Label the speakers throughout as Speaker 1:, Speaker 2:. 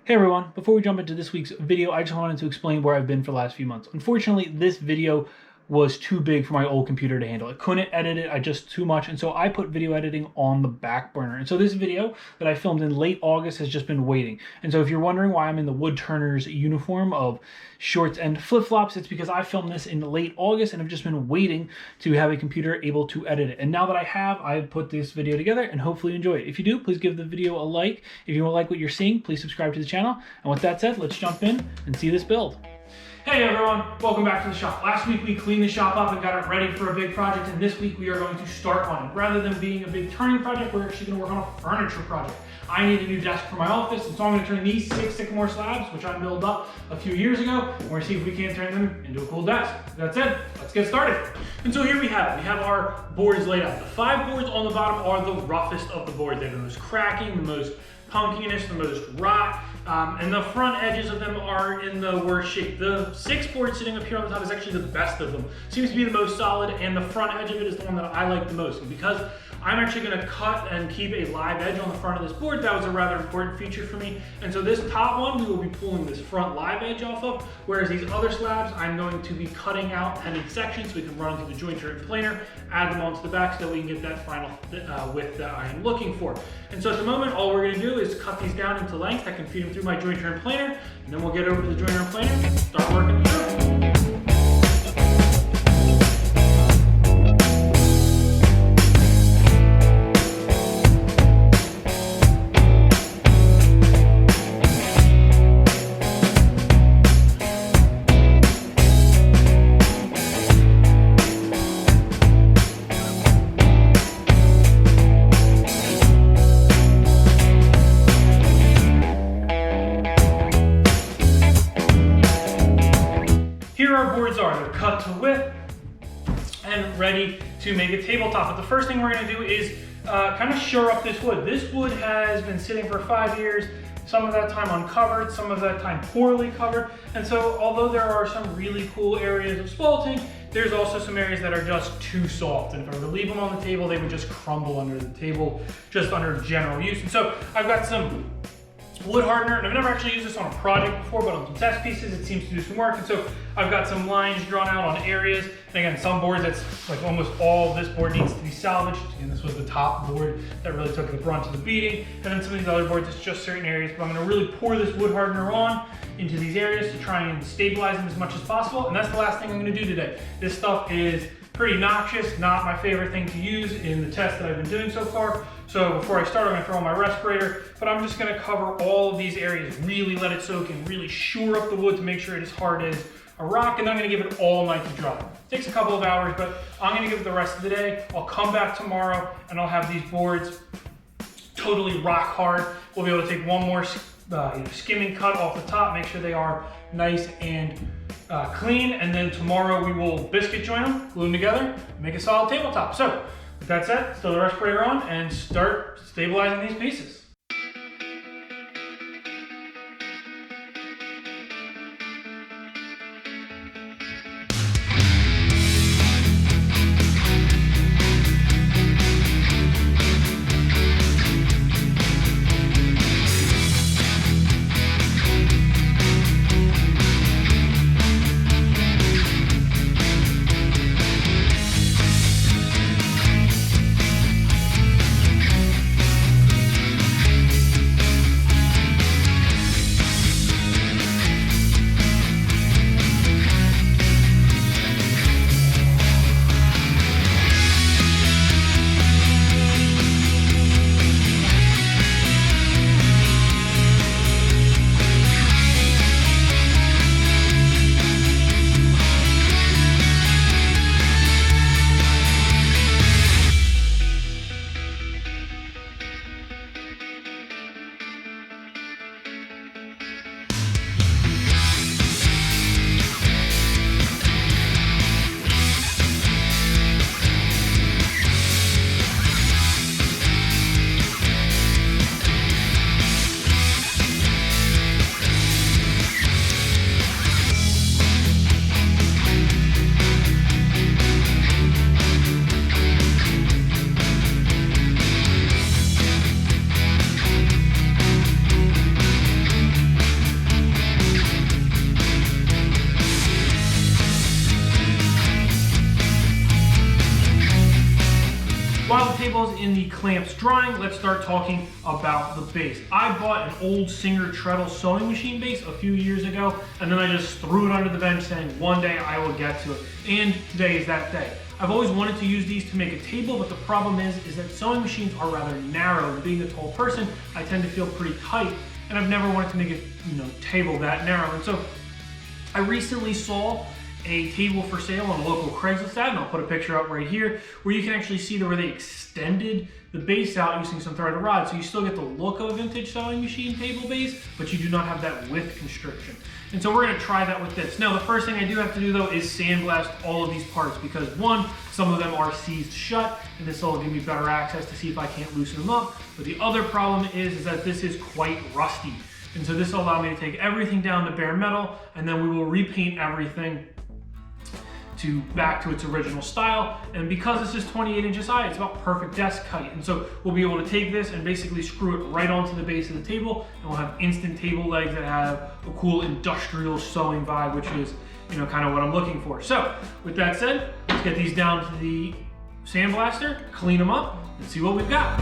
Speaker 1: Hey everyone, before we jump into this week's video, I just wanted to explain where I've been for the last few months. Unfortunately, this video was too big for my old computer to handle. I couldn't edit it, I just too much, and so I put video editing on the back burner. And so this video that I filmed in late August has just been waiting. And so if you're wondering why I'm in the woodturner's uniform of shorts and flip-flops, it's because I filmed this in late August and I've just been waiting to have a computer able to edit it. And now that I have, I've put this video together and hopefully enjoy it. If you do, please give the video a like. If you don't like what you're seeing, please subscribe to the channel. And with that said, let's jump in and see this build. Hey everyone, welcome back to the shop. Last week we cleaned the shop up and got it ready for a big project, and this week we are going to start on it. Rather than being a big turning project, we're actually going to work on a furniture project. I need a new desk for my office, and so I'm going to turn these 6 Sycamore slabs, which I built up a few years ago, and we're going to see if we can't turn them into a cool desk. That said, let's get started. And so here we have it. We have our boards laid out. The 5 boards on the bottom are the roughest of the boards. They're the most cracking, the most punkiness, the most rot, and the front edges of them are in the worst shape. The 6 board sitting up here on the top is actually the best of them. Seems to be the most solid, and the front edge of it is the one that I like the most. And because I'm actually going to cut and keep a live edge on the front of this board, that was a rather important feature for me. And so this top one, we will be pulling this front live edge off of, whereas these other slabs, I'm going to be cutting out pendant sections so we can run into the jointer and planer, add them onto the back so that we can get that final width that I am looking for. And so at the moment, all we're going to do is cut these down into length. I can feed them through my jointer and planer, and then we'll get over to the jointer and planer and start working through. Here our boards are. They're cut to width and ready to make a tabletop. But the first thing we're going to do is kind of shore up this wood. This wood has been sitting for 5 years, some of that time uncovered, some of that time poorly covered. And so although there are some really cool areas of spalting, there's also some areas that are just too soft. And if I were to leave them on the table, they would just crumble under the table, just under general use. And so I've got some wood hardener, and I've never actually used this on a project before, but on some test pieces it seems to do some work. And so I've got some lines drawn out on areas, and again, some boards, that's like almost all this board needs to be salvaged. Again, this was the top board that really took the brunt of the beating, and then some of these other boards, it's just certain areas. But I'm going to really pour this wood hardener on into these areas to try and stabilize them as much as possible, and that's the last thing I'm going to do today. This stuff is pretty noxious, not my favorite thing to use in the test that I've been doing so far. So before I start, I'm gonna throw on my respirator, but I'm just gonna cover all of these areas, really let it soak in, really shore up the wood to make sure it is hard as a rock, and then I'm gonna give it all night to dry. It takes a couple of hours, but I'm gonna give it the rest of the day. I'll come back tomorrow and I'll have these boards totally rock hard. We'll be able to take one more skimming cut off the top, make sure they are nice and clean, and then tomorrow we will biscuit joint them, glue them together, and make a solid tabletop. So with that said, throw the respirator on and start stabilizing these pieces. in the clamps drying, let's start talking about the base. I bought an old Singer treadle sewing machine base a few years ago, and then I just threw it under the bench saying one day I will get to it. And today is that day. I've always wanted to use these to make a table, but the problem is that sewing machines are rather narrow. And being a tall person, I tend to feel pretty tight, and I've never wanted to make a table that narrow. And so I recently saw a table for sale on a local Craigslist ad, and I'll put a picture up right here, where you can actually see where they extended the base out using some threaded rod. So you still get the look of a vintage sewing machine table base, but you do not have that width constriction. And so we're gonna try that with this. Now, the first thing I do have to do though is sandblast all of these parts, because one, some of them are seized shut, and this will give me better access to see if I can't loosen them up. But the other problem is that this is quite rusty. And so this will allow me to take everything down to bare metal, and then we will repaint everything back to its original style. And because this is 28 inches high, it's about perfect desk height. And so we'll be able to take this and basically screw it right onto the base of the table, and we'll have instant table legs that have a cool industrial sewing vibe, which is, kind of what I'm looking for. So with that said, let's get these down to the sandblaster, clean them up, and see what we've got.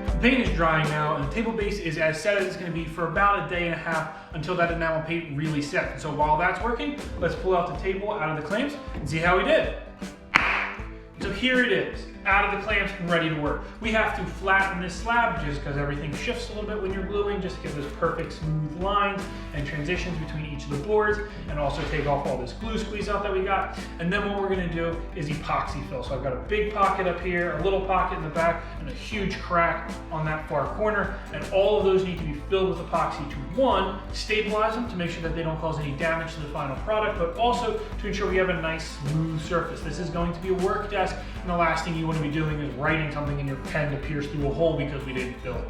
Speaker 1: The paint is drying now, and the table base is as set as it's going to be for about a day and a half until that enamel paint really sets. So while that's working, let's pull out the table out of the clamps and see how we did. So here it is, out of the clamps and ready to work. We have to flatten this slab just because everything shifts a little bit when you're gluing, just to give those perfect smooth lines and transitions between each of the boards, and also take off all this glue squeeze out that we got. And then what we're gonna do is epoxy fill. So I've got a big pocket up here, a little pocket in the back, and a huge crack on that far corner. And all of those need to be filled with epoxy to, one, stabilize them to make sure that they don't cause any damage to the final product, but also to ensure we have a nice smooth surface. This is going to be a work desk, and the last thing you want to be doing is writing something in your pen to pierce through a hole because we didn't fill it.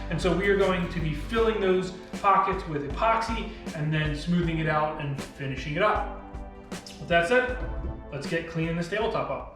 Speaker 1: And so we are going to be filling those pockets with epoxy and then smoothing it out and finishing it up. With that said, let's get cleaning this tabletop up.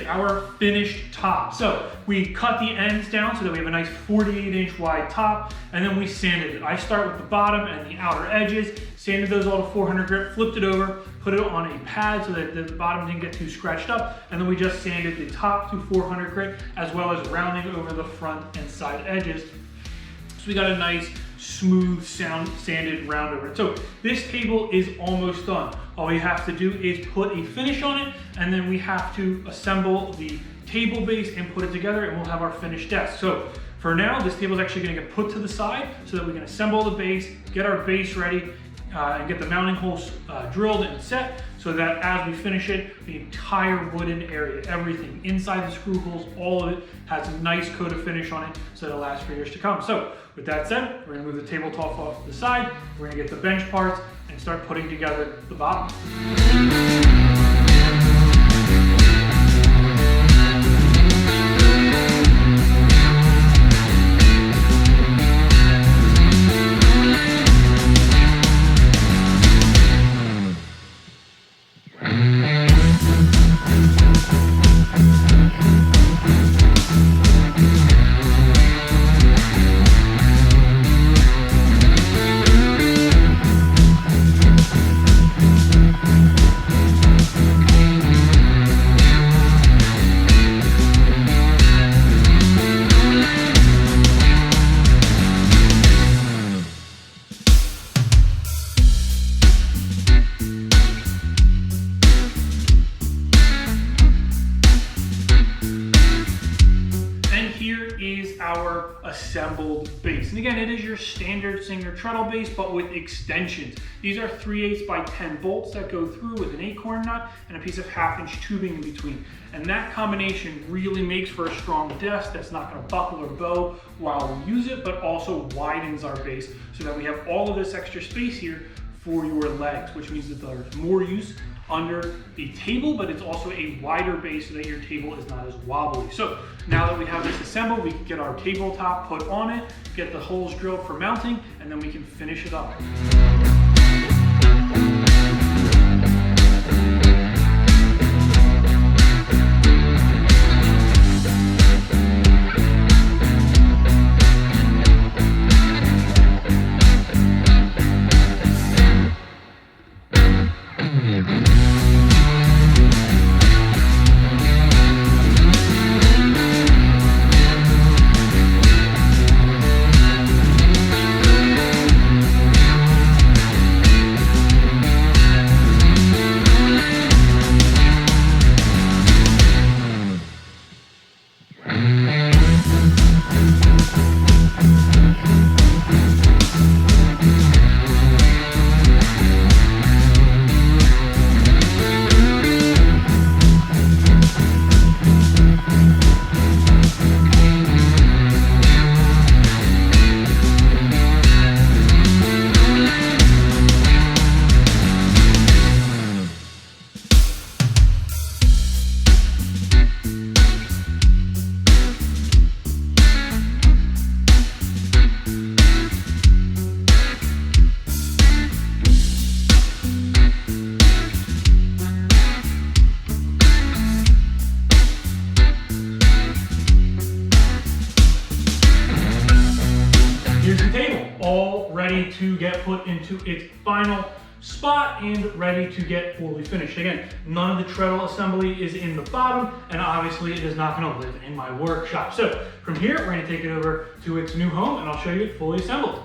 Speaker 1: our finished top. So we cut the ends down so that we have a nice 48-inch wide top, and then we sanded it. I start with the bottom and the outer edges, sanded those all to 400 grit, flipped it over, put it on a pad so that the bottom didn't get too scratched up, and then we just sanded the top to 400 grit, as well as rounding over the front and side edges. So we got a nice, smooth, sanded round over it. So this table is almost done. All we have to do is put a finish on it, and then we have to assemble the table base and put it together, and we'll have our finished desk. So for now, this table is actually gonna get put to the side so that we can assemble the base, get our base ready, and get the mounting holes drilled and set, so that as we finish it, the entire wooden area, everything inside the screw holes, all of it has a nice coat of finish on it so that it'll last for years to come. So with that said, we're gonna move the tabletop off to the side, we're gonna get the bench parts and start putting together the bottom. Our assembled base. And again, it is your standard Singer treadle base, but with extensions. These are 3/8 by 10 bolts that go through with an acorn nut and a piece of 1/2-inch tubing in between. And that combination really makes for a strong desk that's not going to buckle or bow while we use it, but also widens our base so that we have all of this extra space here for your legs, which means that there's more use under a table, but it's also a wider base so that your table is not as wobbly. So now that we have this assembled, we can get our tabletop put on it, get the holes drilled for mounting, and then we can finish it up. All ready to get put into its final spot and ready to get fully finished. Again, none of the treadle assembly is in the bottom, and obviously it is not going to live in my workshop. So from here, we're going to take it over to its new home, and I'll show you it fully assembled.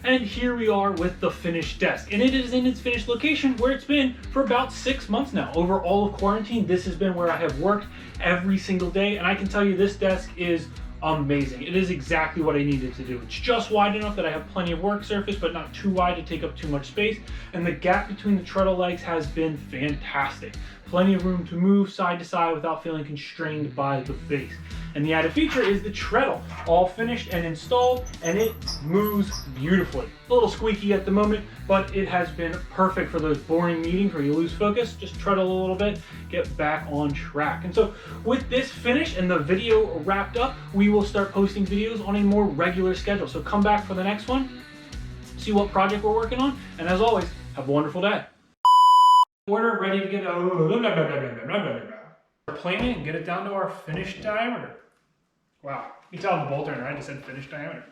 Speaker 1: And here we are with the finished desk, and it is in its finished location where it's been for about 6 months now. Over all of quarantine, this has been where I have worked every single day, and I can tell you this desk is amazing. It is exactly what I needed to do. It's just wide enough that I have plenty of work surface, but not too wide to take up too much space. And the gap between the treadle legs has been fantastic. Plenty of room to move side to side without feeling constrained by the base. And the added feature is the treadle, all finished and installed, and it moves beautifully. A little squeaky at the moment, but it has been perfect for those boring meetings where you lose focus. Just treadle a little bit, get back on track. And so with this finished and the video wrapped up, we will start posting videos on a more regular schedule. So come back for the next one, see what project we're working on, and as always, have a wonderful day. Order ready to get Plane it and get it down to our finished diameter. Wow, you can tell the bolter, right? I just said finished diameter.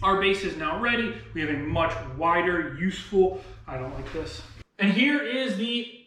Speaker 1: Our base is now ready. We have a much wider, useful, I don't like this. And here is the